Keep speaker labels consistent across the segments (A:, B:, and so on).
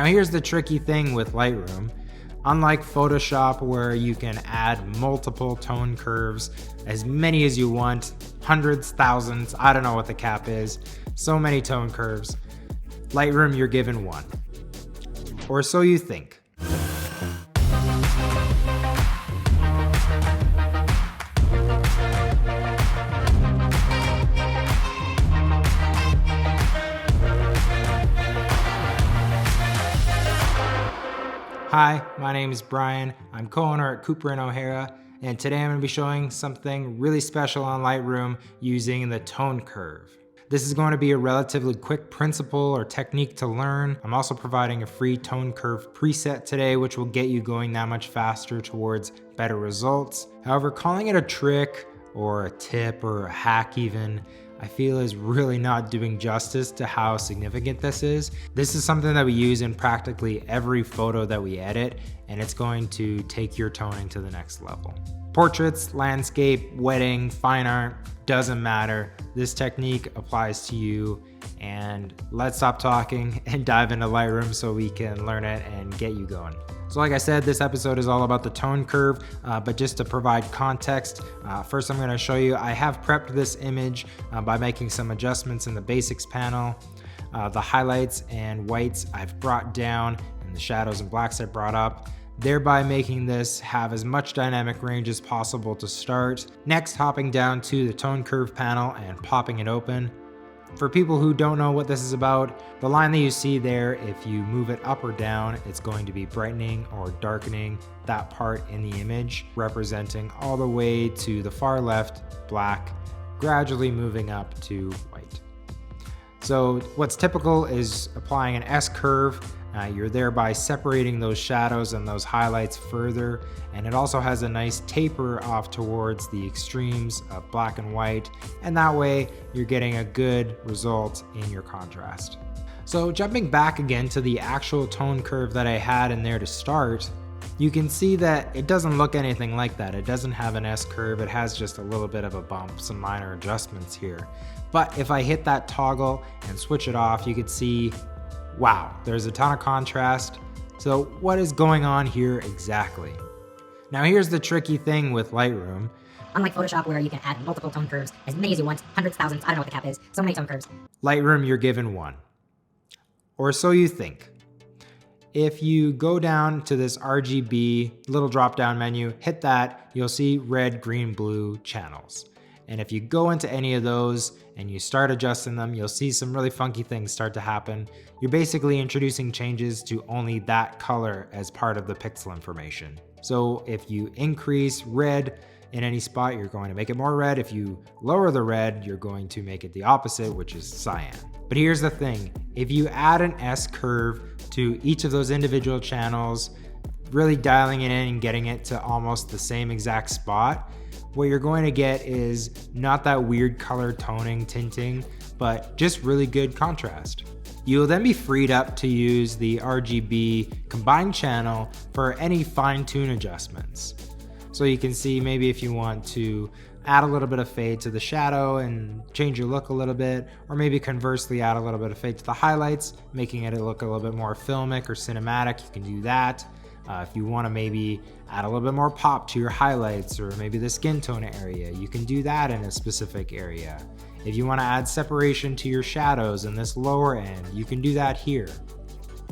A: Now here's the tricky thing with Lightroom. Unlike Photoshop, where you can add multiple tone curves, as many as you want, hundreds, thousands, I don't know what the cap is, so many tone curves. Lightroom, you're given one. Or so you think. Hi, my name is Brian. I'm co-owner at Cooper & O'Hara, and today I'm going to be showing something really special on Lightroom using the tone curve. This is going to be a relatively quick principle or technique to learn. I'm also providing a free tone curve preset today, which will get you going that much faster towards better results. However, calling it a trick or a tip or a hack even, I feel is really not doing justice to how significant this is. This is something that we use in practically every photo that we edit, and it's going to take your toning to the next level. Portraits, landscape, wedding, fine art, doesn't matter. This technique applies to you, and let's stop talking and dive into Lightroom so we can learn it and get you going. So like I said, this episode is all about the tone curve, but just to provide context, first I'm gonna show you, I have prepped this image by making some adjustments in the basics panel. The highlights and whites I've brought down, and the shadows and blacks I brought up, thereby making this have as much dynamic range as possible to start. Next, hopping down to the tone curve panel and popping it open. For people who don't know what this is about, the line that you see there, if you move it up or down, it's going to be brightening or darkening that part in the image, representing all the way to the far left, black, gradually moving up to white. So what's typical is applying an S curve. You're thereby separating those shadows and those highlights further, and it also has a nice taper off towards the extremes of black and white, and that way you're getting a good result in your contrast. So jumping back again to the actual tone curve that I had in there to start, you can see that it doesn't look anything like that. It doesn't have an S curve, it has just a little bit of a bump, some minor adjustments here. But if I hit that toggle and switch it off, you could see, wow, there's a ton of contrast. So what is going on here exactly? Now here's the tricky thing with Lightroom.
B: Unlike Photoshop, where you can add multiple tone curves, as many as you want, hundreds, thousands, I don't know what the cap is, so many tone curves.
A: Lightroom, you're given one. Or so you think. If you go down to this RGB little drop-down menu, hit that, you'll see red, green, blue channels. And if you go into any of those and you start adjusting them, you'll see some really funky things start to happen. You're basically introducing changes to only that color as part of the pixel information. So if you increase red in any spot, you're going to make it more red. If you lower the red, you're going to make it the opposite, which is cyan. But here's the thing, if you add an S curve to each of those individual channels, really dialing it in and getting it to almost the same exact spot, what you're going to get is not that weird color toning, tinting, but just really good contrast. You'll then be freed up to use the RGB combined channel for any fine-tune adjustments. So you can see maybe if you want to add a little bit of fade to the shadow and change your look a little bit, or maybe conversely add a little bit of fade to the highlights, making it look a little bit more filmic or cinematic, you can do that. If you want to maybe add a little bit more pop to your highlights or maybe the skin tone area, you can do that in a specific area. If you want to add separation to your shadows in this lower end, you can do that here.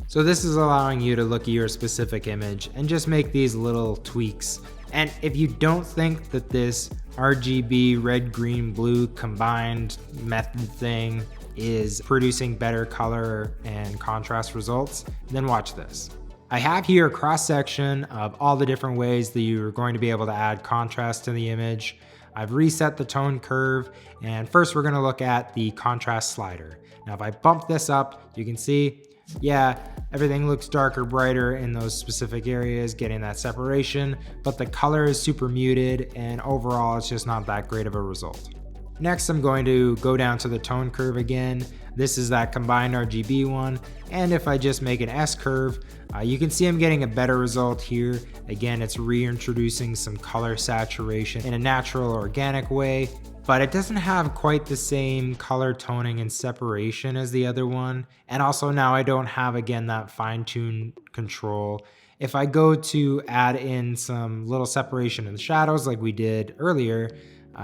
A: So this is allowing you to look at your specific image and just make these little tweaks. And if you don't think that this RGB red, green, blue combined method thing is producing better color and contrast results, then watch this. I have here a cross section of all the different ways that you're going to be able to add contrast to the image. I've reset the tone curve, and first we're going to look at the contrast slider. Now if I bump this up, you can see, yeah, everything looks darker, brighter in those specific areas, getting that separation, but the color is super muted, and overall it's just not that great of a result. Next, I'm going to go down to the tone curve again. This is that combined RGB one. And if I just make an S curve, you can see I'm getting a better result here. Again, it's reintroducing some color saturation in a natural, organic way. but it doesn't have quite the same color toning and separation as the other one. And also now I don't have, again, that fine-tune control. If I go to add in some little separation in the shadows like we did earlier,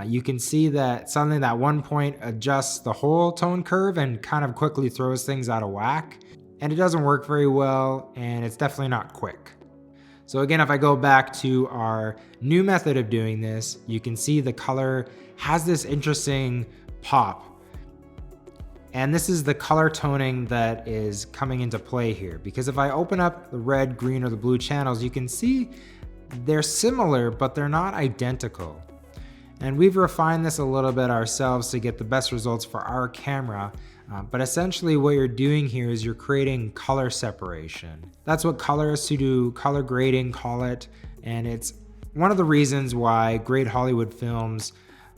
A: you can see that suddenly that 1 point adjusts the whole tone curve and kind of quickly throws things out of whack. And it doesn't work very well, and it's definitely not quick. So again, if I go back to our new method of doing this, you can see the color has this interesting pop. And this is the color toning that is coming into play here. Because if I open up the red, green, or the blue channels, you can see they're similar, but they're not identical. And we've refined this a little bit ourselves to get the best results for our camera. But essentially what you're doing here is you're creating color separation. That's what colorists who do color grading call it. And it's one of the reasons why great Hollywood films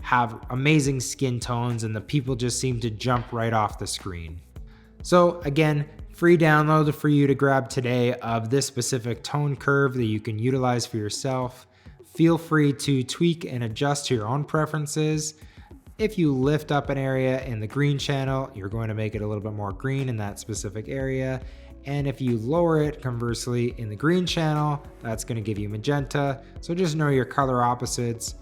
A: have amazing skin tones and the people just seem to jump right off the screen. So again, free download for you to grab today of this specific tone curve that you can utilize for yourself. Feel free to tweak and adjust to your own preferences. If you lift up an area in the green channel, you're going to make it a little bit more green in that specific area. And if you lower it, conversely, in the green channel, that's going to give you magenta. So just know your color opposites.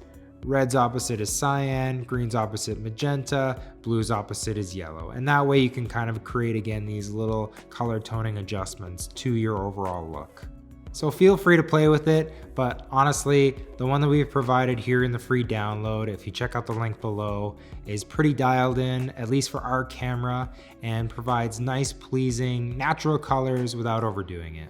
A: Red's opposite is cyan, green's opposite magenta, blue's opposite is yellow. And that way you can kind of create, again, these little color toning adjustments to your overall look. So feel free to play with it, but honestly, the one that we've provided here in the free download, if you check out the link below, is pretty dialed in, at least for our camera, and provides nice, pleasing, natural colors without overdoing it.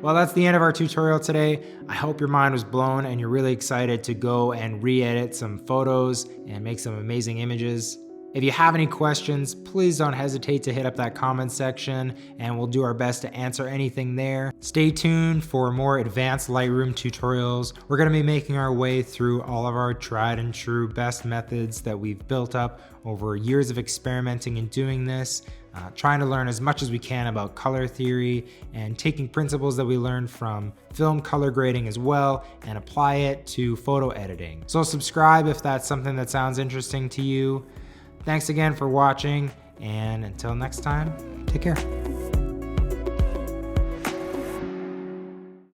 A: Well, that's the end of our tutorial today. I hope your mind was blown and you're really excited to go and re-edit some photos and make some amazing images. If you have any questions, please don't hesitate to hit up that comment section and we'll do our best to answer anything there. Stay tuned for more advanced Lightroom tutorials. We're going to be making our way through all of our tried and true best methods that we've built up over years of experimenting and doing this, trying to learn as much as we can about color theory and taking principles that we learned from film color grading as well and apply it to photo editing. So subscribe if that's something that sounds interesting to you. Thanks again for watching, and until next time, take care.